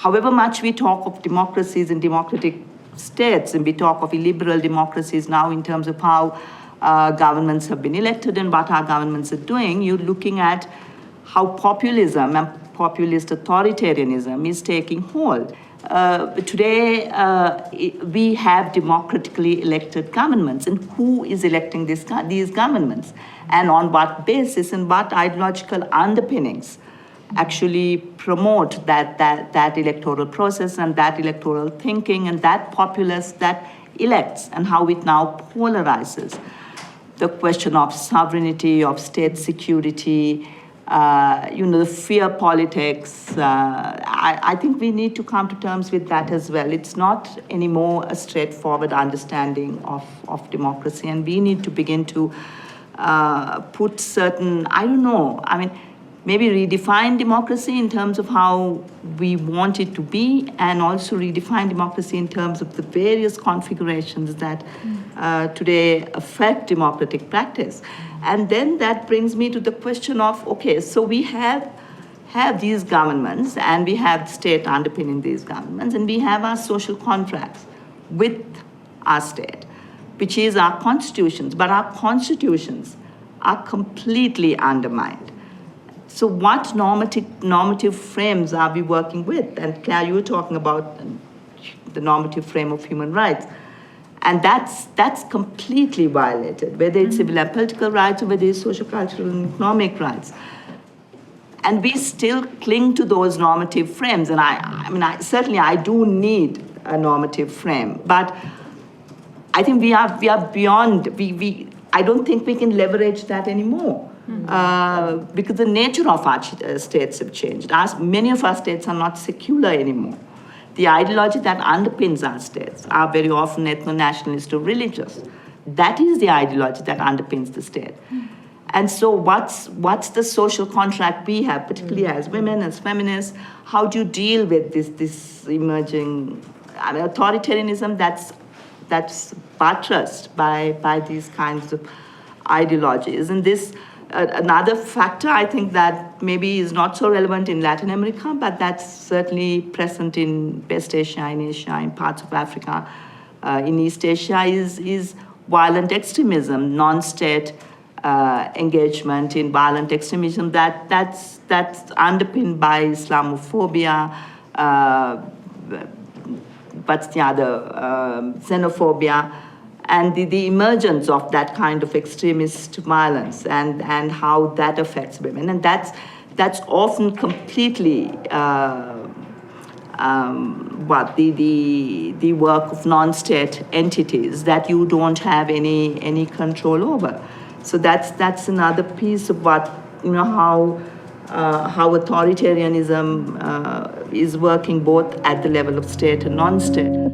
however much we talk of democracies and democratic states, and we talk of illiberal democracies now in terms of how governments have been elected and what our governments are doing, you're looking at how populism and populist authoritarianism is taking hold. Today, we have democratically elected governments, and who is electing these governments, and on what basis and what ideological underpinnings actually promote that electoral process and that electoral thinking and that populace that elects, and how it now polarizes the question of sovereignty, of state security, the fear politics. I think we need to come to terms with that as well. It's not anymore a straightforward understanding of democracy, and we need to begin to put certain, maybe redefine democracy in terms of how we want it to be, and also redefine democracy in terms of the various configurations that today affect democratic practice. And then that brings me to the question of, okay, so we have these governments, and we have the state underpinning these governments, and we have our social contracts with our state, which is our constitutions, but our constitutions are completely undermined. So what normative frames are we working with? And Claire, you were talking about the normative frame of human rights. And that's completely violated, whether it's civil and political rights or whether it's social, cultural, and economic rights. And we still cling to those normative frames. And I do need a normative frame, but I think we are beyond, I don't think we can leverage that anymore. Because the nature of our states have changed. Many of our states are not secular anymore. The ideology that underpins our states are very often ethno-nationalist or religious. That is the ideology that underpins the state. And so what's the social contract we have, particularly as women, as feminists? How do you deal with this emerging authoritarianism that's buttressed by these kinds of ideologies? And this another factor, I think, that maybe is not so relevant in Latin America, but that's certainly present in West Asia, in Asia, in parts of Africa, in East Asia, is violent extremism, non-state engagement in violent extremism that's underpinned by Islamophobia, what's the other, xenophobia, and the emergence of that kind of extremist violence, and how that affects women. And that's often completely the work of non-state entities that you don't have any control over. So that's another piece of what, how authoritarianism is working both at the level of state and non-state.